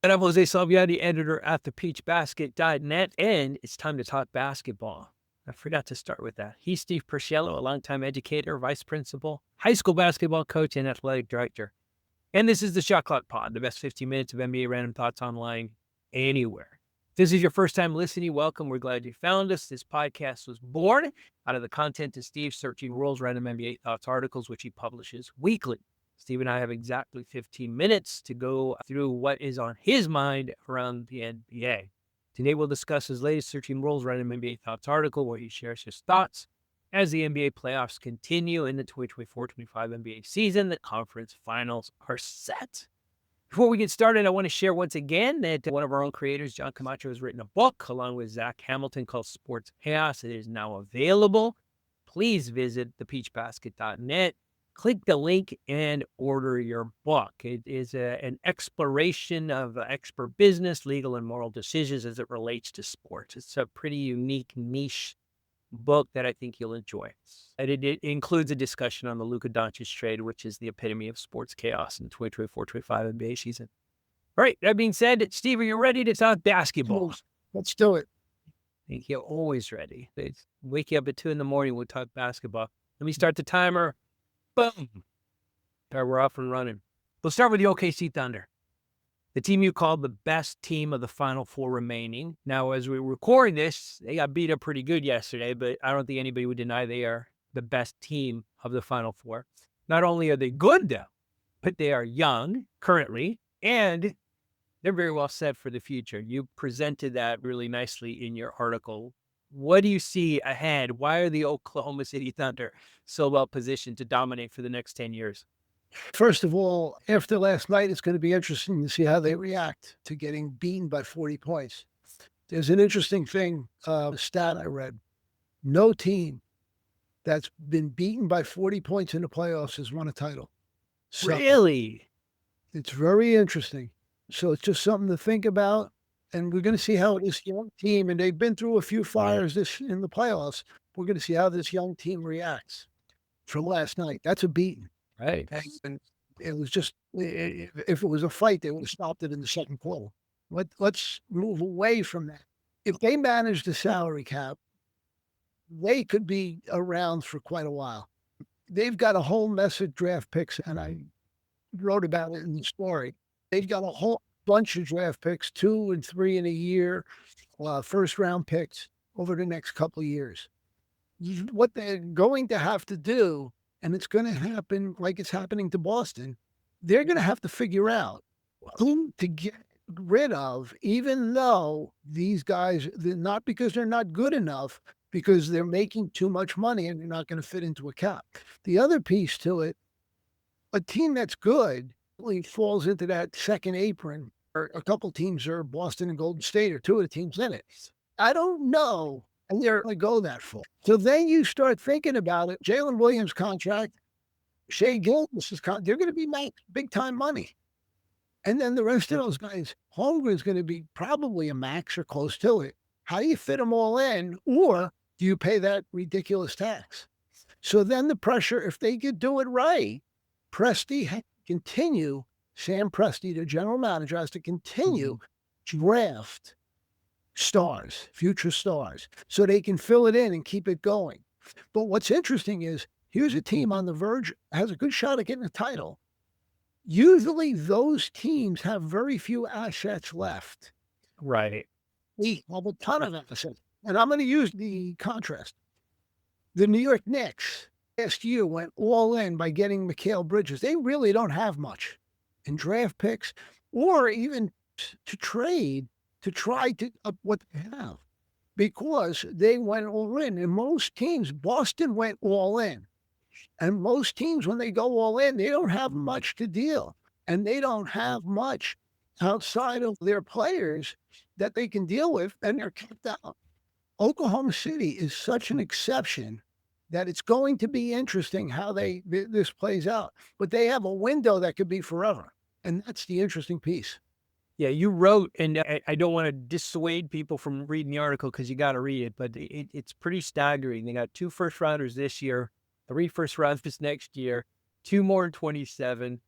And I'm Jose Salviati, editor at thepeachbasket.net, and it's time to talk basketball. I forgot to start with that. He's Steve Persciello, a longtime educator, vice principal, high school basketball coach, and athletic director. And this is the Shot Clock Pod, the best 15 minutes of NBA random thoughts online anywhere. If this is your first time listening, welcome. We're glad you found us. This podcast was born out of the content of Steve's Searching World's Random NBA Thoughts articles, which he publishes weekly. Steve and I have exactly 15 minutes to go through what is on his mind around the NBA. Today, we'll discuss his latest Searching World's Random NBA Thoughts article, where he shares his thoughts as the NBA playoffs continue in the 2024-25 NBA season. The conference finals are set. Before we get started, I want to share once again that one of our own creators, John Camacho, has written a book along with Zach Hamilton called Sports Chaos. It is now available. Please visit thepeachbasket.net. Click the link and order your book. It is an exploration of expert business, legal, and moral decisions as it relates to sports. It's a pretty unique niche book that I think you'll enjoy. And it includes a discussion on the Luka Doncic trade, which is the epitome of sports chaos in the 2024-25 NBA season. All right, that being said, Steve, are you ready to talk basketball? Let's do it. I think you're always ready. Wake you up at 2 a.m, we'll talk basketball. Let me start the timer. Boom. All right, we're off and running. We'll start with the OKC Thunder, the team you called the best team of the Final Four remaining. Now, as we record this, they got beat up pretty good yesterday, but I don't think anybody would deny they are the best team of the Final Four. Not only are they good, though, but they are young currently, and they're very well set for the future. You presented that really nicely in your article. What do you see ahead? Why are the Oklahoma City Thunder so well positioned to dominate for the next 10 years? First of all, after last night, it's going to be interesting to see how they react to getting beaten by 40 points. There's an interesting thing, a stat I read. No team that's been beaten by 40 points in the playoffs has won a title. So Really? it's very interesting. So it's just something to think about. And we're going to see how this young team, and they've been through a few fires in the playoffs. We're going to see how this young team reacts from last night. That's a beating. Right. And it was just, if it was a fight, they would have stopped it in the second quarter. Let's move away from that. If they manage the salary cap, they could be around for quite a while. They've got a whole mess of draft picks, and I wrote about it in the story. They've got a whole bunch of draft picks, 2 and 3 in a year, first round picks over the next couple of years. What they're going to have to do, and it's going to happen like it's happening to Boston, they're going to have to figure out who to get rid of, even though these guys, not because they're not good enough, because they're making too much money and they're not going to fit into a cap. The other piece to it, a team that's good really falls into that second apron. Or a couple teams are Boston and Golden State, or 2 of the teams in it. I don't know. And they're going to go that far. So then you start thinking about it. Jalen Williams' contract, Shea Gilgeous' contract, they're going to be big time money. And then the rest of those guys, Holmgren's going to be probably a max or close to it. How do you fit them all in? Or do you pay that ridiculous tax? So then the pressure, if they could do it right, Presti had to continue. Sam Presti, the general manager, has to continue to draft stars, future stars, so they can fill it in and keep it going. But what's interesting is, here's a team on the verge, has a good shot at getting a title. Usually those teams have very few assets left. Right. We have a ton of assets. And I'm going to use the contrast. The New York Knicks last year went all in by getting Mikal Bridges. They really don't have much in draft picks, or even to trade to try to up what they have, because they went all in. And most teams, Boston went all in. And most teams, when they go all in, they don't have much to deal. And they don't have much outside of their players that they can deal with, and they're kept out. Oklahoma City is such an exception that it's going to be interesting how this plays out. But they have a window that could be forever. And that's the interesting piece. Yeah, you wrote, and I don't want to dissuade people from reading the article because you got to read it, but it's pretty staggering. They got 2 first rounders this year, 3 first rounders next year, 2 more in 27.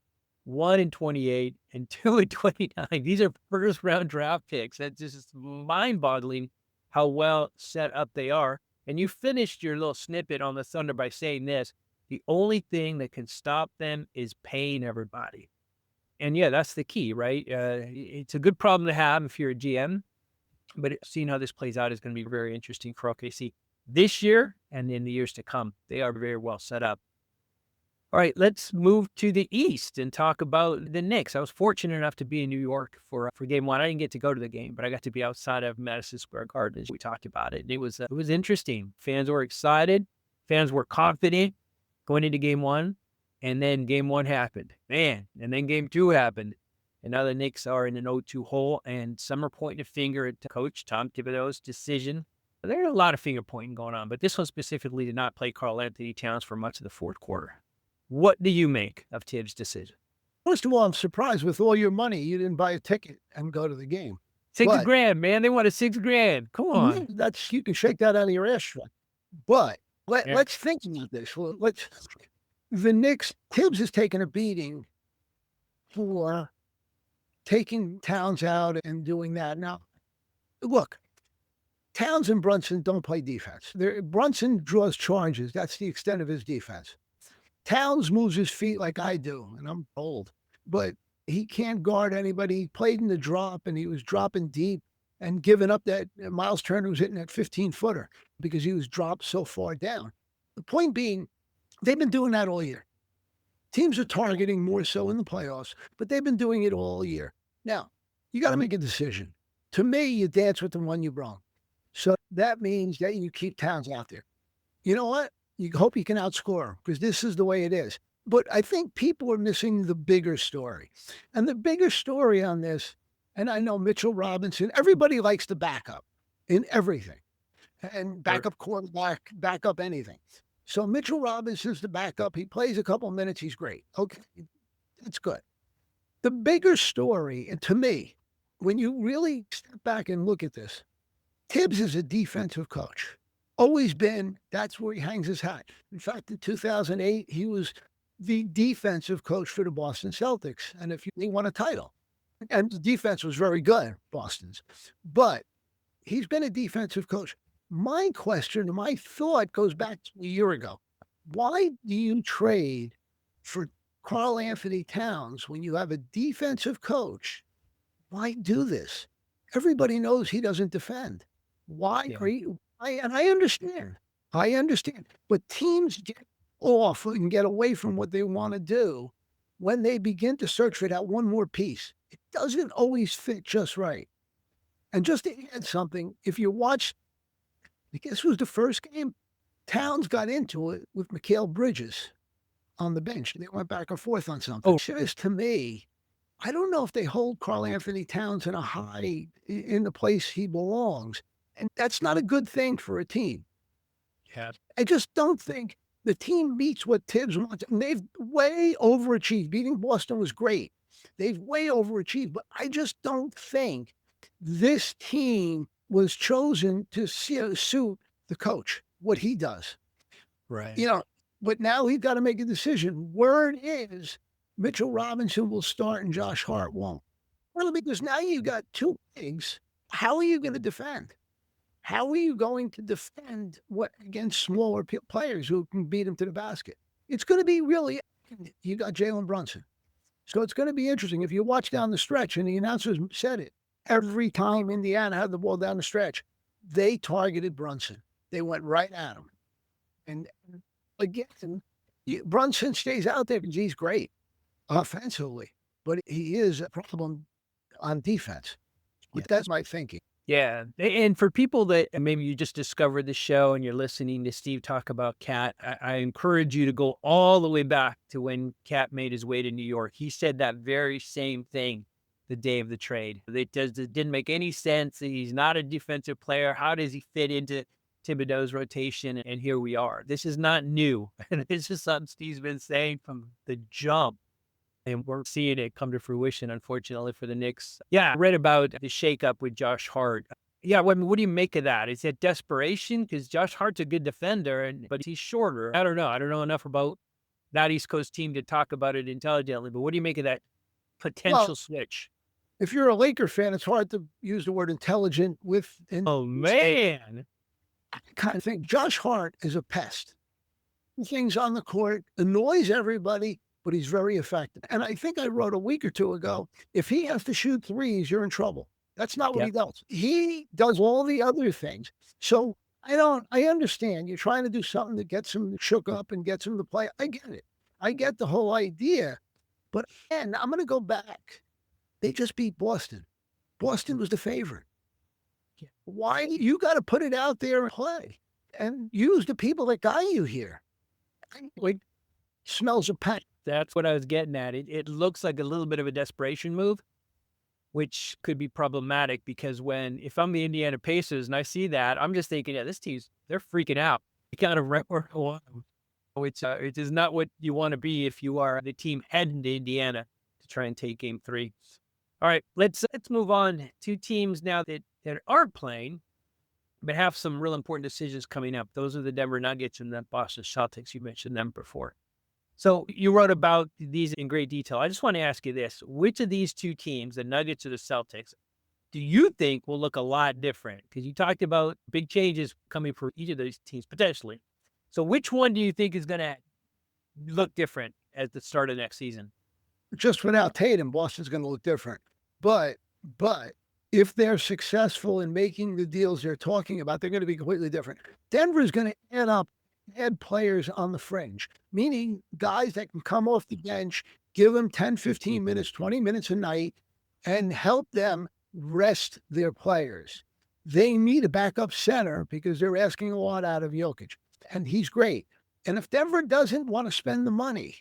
1-28 and 2-29. These are first round draft picks. That's just mind boggling how well set up they are. And you finished your little snippet on the Thunder by saying this: the only thing that can stop them is paying everybody. And yeah, that's the key, right? It's a good problem to have if you're a GM, but seeing how this plays out is going to be very interesting for OKC this year and in the years to come. They are very well set up. All right, let's move to the East and talk about the Knicks. I was fortunate enough to be in New York for Game 1. I didn't get to go to the game, but I got to be outside of Madison Square Garden as we talked about it. And it was interesting. Fans were excited. Fans were confident going into Game 1. And then Game 1 happened. Man, and then Game 2 happened. And now the Knicks are in an 0-2 hole, and some are pointing a finger at Coach Tom Thibodeau's decision. There's a lot of finger pointing going on, but this one specifically did not play Karl Anthony Towns for much of the fourth quarter. What do you make of Tibbs' decision? First of all, I'm surprised with all your money, you didn't buy a ticket and go to the game. $6 grand, man. They wanted $6 grand. Come on. That's, you can shake that out of your ass. But let's think about this. Well, the Knicks, Tibbs has taken a beating for taking Towns out and doing that. Now, look, Towns and Brunson don't play defense. Brunson draws charges. That's the extent of his defense. Towns moves his feet like I do, and I'm old, but he can't guard anybody. He played in the drop, and he was dropping deep and giving up that Miles Turner was hitting that 15-footer because he was dropped so far down. The point being, they've been doing that all year. Teams are targeting more so in the playoffs, but they've been doing it all year. Now, you got to make a decision. To me, you dance with the one you brung. So that means that you keep Towns out there. You know what? You hope you can outscore him because this is the way it is. But I think people are missing the bigger story. And the bigger story on this, and I know Mitchell Robinson, everybody likes the backup in everything. And backup quarterback, backup anything. So Mitchell Robinson's the backup. He plays a couple minutes. He's great. Okay, that's good. The bigger story, and to me, when you really step back and look at this, Tibbs is a defensive coach. Always been. That's where he hangs his hat. In fact, in 2008, he was the defensive coach for the Boston Celtics. And he won a title. And the defense was very good, Boston's. But he's been a defensive coach. My question, my thought goes back to a year ago. Why do you trade for Karl Anthony Towns when you have a defensive coach? Why do this? Everybody knows he doesn't defend. Why are you? And I understand. But teams get off and get away from what they want to do when they begin to search for that one more piece. It doesn't always fit just right. And just to add something, if you watch, I guess it was the first game, Towns got into it with Mikal Bridges on the bench. They went back and forth on something. Oh, says to me, I don't know if they hold Karl Anthony Towns in the place he belongs. And that's not a good thing for a team. Yeah. I just don't think the team meets what Tibbs wants. And they've way overachieved. Beating Boston was great. They've way overachieved. But I just don't think this team was chosen to suit the coach, what he does. Right. But now he's got to make a decision. Word is Mitchell Robinson will start and Josh Hart won't. Well, because now you've got two bigs. How are you going to defend? How are you going to defend against smaller players who can beat him to the basket? It's going to be really, you got Jalen Brunson. So it's going to be interesting. If you watch down the stretch, and the announcers said it, every time Indiana had the ball down the stretch, they targeted Brunson. They went right at him. And again, Brunson stays out there because he's great offensively, but he is a problem on defense. But that's my thinking. Yeah. And for people that maybe you just discovered the show and you're listening to Steve talk about Cat, I encourage you to go all the way back to when Cat made his way to New York. He said that very same thing the day of the trade. It didn't make any sense. He's not a defensive player. How does he fit into Thibodeau's rotation? And here we are. This is not new. And this is something Steve's been saying from the jump. And we're seeing it come to fruition, unfortunately, for the Knicks. Yeah, I read about the shakeup with Josh Hart. Yeah, what do you make of that? Is it desperation? Because Josh Hart's a good defender, but he's shorter. I don't know. I don't know enough about that East Coast team to talk about it intelligently. But what do you make of that Well, potential switch? if you're a Laker fan, it's hard to use the word intelligent with in Oh, man. kind of thing. Josh Hart is a pest. Things on the court, annoys everybody, but he's very effective. And I think I wrote a week or two ago, if he has to shoot threes, you're in trouble. That's not what he Yep. does. He does all the other things. So I understand you're trying to do something that gets him shook up and gets him to play. I get it. I get the whole idea. But again, I'm going to go back. They just beat Boston. Boston was the favorite. Yeah. Why? You got to put it out there and play and use the people that got you here. Like, smells of paint. That's what I was getting at. It looks like a little bit of a desperation move, which could be problematic because if I'm the Indiana Pacers and I see that, I'm just thinking, yeah, this team's, they're freaking out. You got to it is not what you want to be if you are the team heading to Indiana to try and take game 3. All right, let's move on. 2 teams now that aren't playing, but have some real important decisions coming up. Those are the Denver Nuggets and the Boston Celtics. You mentioned them before. So you wrote about these in great detail. I just want to ask you this. Which of these 2 teams, the Nuggets or the Celtics, do you think will look a lot different? Because you talked about big changes coming for each of these teams potentially. So which one do you think is going to look different at the start of next season? Just without Tatum, Boston's going to look different. But if they're successful in making the deals they're talking about, they're going to be completely different. Denver's going to add players on the fringe, meaning guys that can come off the bench, give them 10, 15 minutes, 20 minutes a night, and help them rest their players. They need a backup center because they're asking a lot out of Jokic, and he's great. And if Denver doesn't want to spend the money,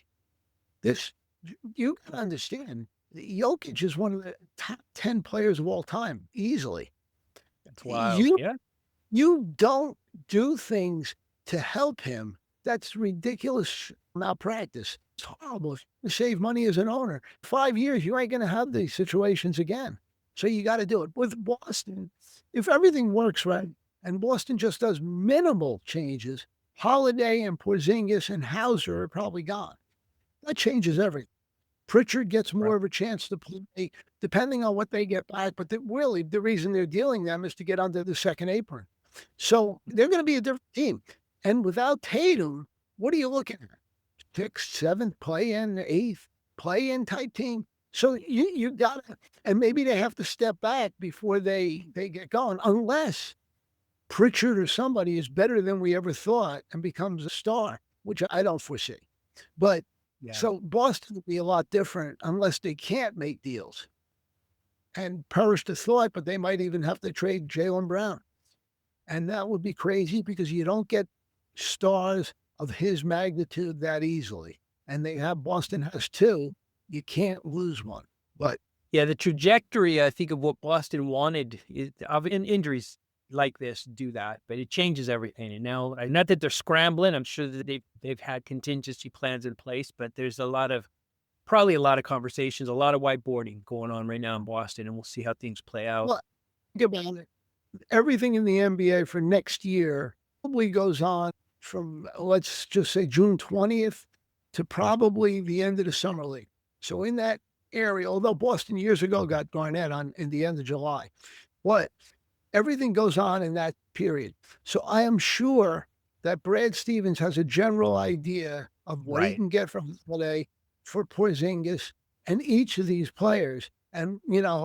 you can understand, Jokic is one of the top 10 players of all time, easily. That's wild. Yeah. You don't do things to help him. That's ridiculous malpractice. It's horrible. If you save money as an owner, 5 years, you ain't going to have these situations again. So you got to do it. With Boston, if everything works right, and Boston just does minimal changes, Holiday and Porzingis and Hauser are probably gone. That changes everything. Pritchard gets more of a chance to play, depending on what they get back. But really, the reason they're dealing them is to get under the second apron. So they're going to be a different team. And without Tatum, what are you looking at? 6th, 7th, play-in, 8th, play-in type team. So you got to, and maybe they have to step back before they get going, unless Pritchard or somebody is better than we ever thought and becomes a star, which I don't foresee. But so Boston will be a lot different unless they can't make deals. And perish the thought, but they might even have to trade Jaylen Brown. And that would be crazy because you don't get stars of his magnitude that easily. And Boston has 2. You can't lose one. But yeah, the trajectory, I think, of what Boston wanted in injuries like this do that, but it changes everything. And now, not that they're scrambling, I'm sure that they've had contingency plans in place, but there's probably a lot of conversations, a lot of whiteboarding going on right now in Boston, and we'll see how things play out. Well, think about it. Everything in the NBA for next year probably goes on from, let's just say, June 20th to probably the end of the summer league. So in that area, although Boston years ago got Garnett in the end of July, everything goes on in that period. So I am sure that Brad Stevens has a general idea of what he can get from Holiday for Porzingis and each of these players, and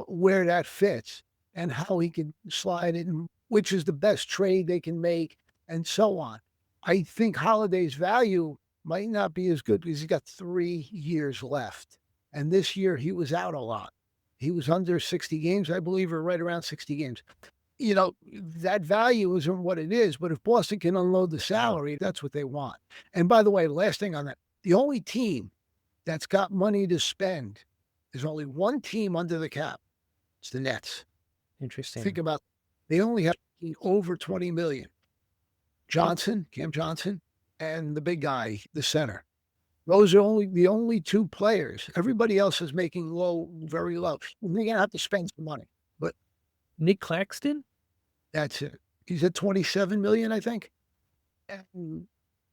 where that fits and how he can slide it, and which is the best trade they can make, and so on. I think Holiday's value might not be as good because he's got 3 years left. And this year he was out a lot. He was under 60 games, I believe, or right around 60 games. That value isn't what it is, but if Boston can unload the salary, that's what they want. And by the way, last thing on that, the only team that's got money to spend, there's only one team under the cap. It's the Nets. Interesting. Think about, they only have over 20 million. Cam Johnson, and the big guy, the center. Those are the only 2 players. Everybody else is making low, very low. And they're going to have to spend some money. But Nick Claxton? That's it. He's at 27 million, I think. And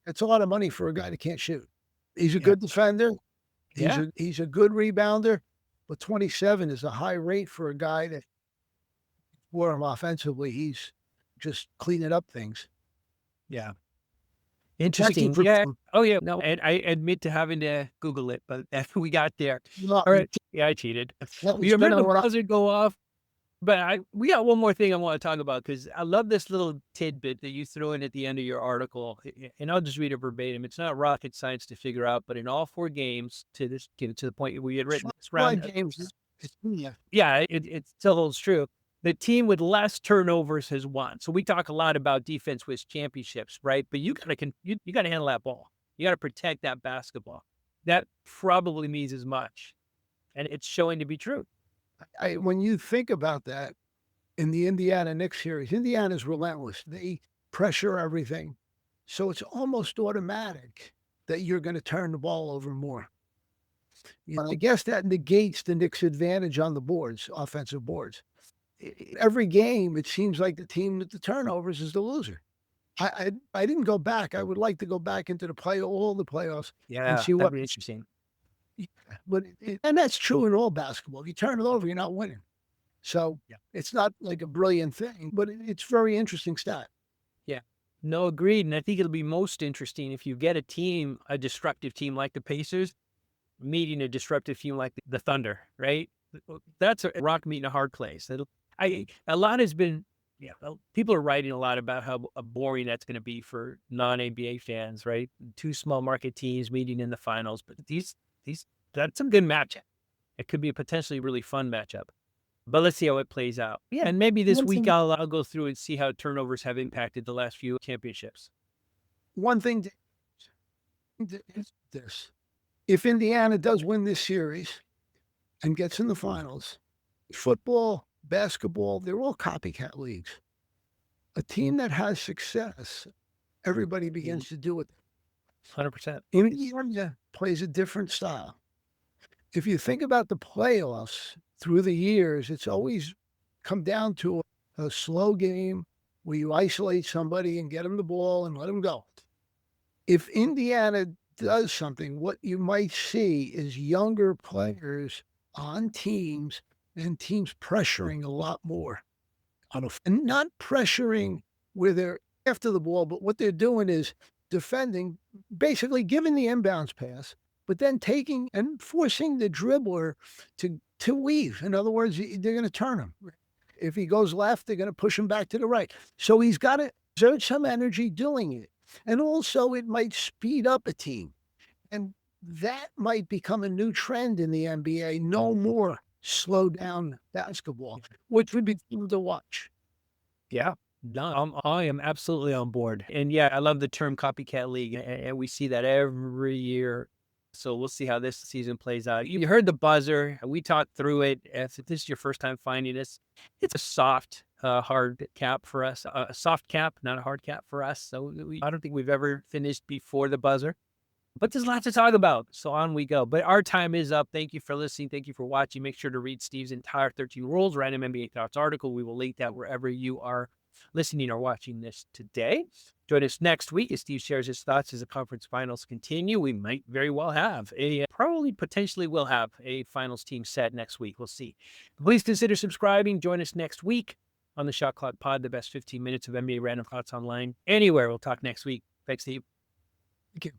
that's a lot of money for a guy that can't shoot. He's a Yeah. good defender. Yeah. He's a good rebounder, but 27 is a high rate for a guy that for him offensively. He's just cleaning up things. Yeah. Thank you Interesting. for Yeah. Oh, yeah. No, and I admit to having to Google it, but we got there. no, All right. Yeah, I cheated. it's You been remember on the what I buzzer go off? But we got one more thing I want to talk about because I love this little tidbit that you throw in at the end of your article, and I'll just read it verbatim. It's not rocket science to figure out, but in all 4 games to the point we had written this round, games. Yeah. yeah, it still holds true. The team with less turnovers has won. So we talk a lot about defense wins championships, right? But you gotta handle that ball. You gotta protect that basketball. That probably means as much, and it's showing to be true. When you think about that in the Indiana Knicks series, Indiana's relentless. They pressure everything. So it's almost automatic that you're going to turn the ball over more. I guess that negates the Knicks' advantage on the boards, offensive boards. Every game, it seems like the team with the turnovers is the loser. I didn't go back. I would like to go back into all the playoffs and Yeah, see that'd what. be interesting. Yeah, but and that's true in all basketball. If you turn it over, you're not winning. So Yeah. it's not like a brilliant thing, but it's very interesting stat. Yeah. No, agreed. And I think it'll be most interesting if you get a destructive team like the Pacers, meeting a disruptive team like the Thunder, right? That's a rock meeting a hard place. A lot has been, yeah, people are writing a lot about how boring that's going to be for non-NBA fans, right? 2 small market teams meeting in the finals, but that's a good matchup. It could be a potentially really fun matchup. But let's see how it plays out. Yeah, and maybe this week I'll go through and see how turnovers have impacted the last few championships. One thing is this: if Indiana does win this series and gets in the finals, football, basketball, they're all copycat leagues. A team that has success, everybody begins to do it. 100%. Indiana plays a different style. If you think about the playoffs through the years, it's always come down to a slow game where you isolate somebody and get them the ball and let them go. If Indiana does something, what you might see is younger players on teams and teams pressuring a lot more. And not pressuring where they're after the ball, but what they're doing is defending, basically giving the inbounds pass, but then taking and forcing the dribbler to weave. In other words, they're going to turn him. If he goes left, they're going to push him back to the right. So he's got to exert some energy doing it. And also, it might speed up a team. And that might become a new trend in the NBA. No more slow down basketball, which would be fun to watch. Yeah. No, I am absolutely on board. And yeah, I love the term copycat league. And we see that every year. So we'll see how this season plays out. You heard the buzzer. We talked through it. If this is your first time finding us, it's a soft, hard cap for us. A soft cap, not a hard cap for us. So I don't think we've ever finished before the buzzer. But there's lots to talk about. So on we go. But our time is up. Thank you for listening. Thank you for watching. Make sure to read Steve's entire 13 Rules Random NBA Thoughts article. We will link that wherever you are listening or watching this today. Join us next week as Steve shares his thoughts as the conference finals continue. We might very well have potentially will have a finals team set next week. We'll see. Please consider subscribing. Join us next week on the Shot Clock Pod, the best 15 minutes of NBA Random Thoughts online. Anywhere. We'll talk next week. Thanks, Steve. Thank you.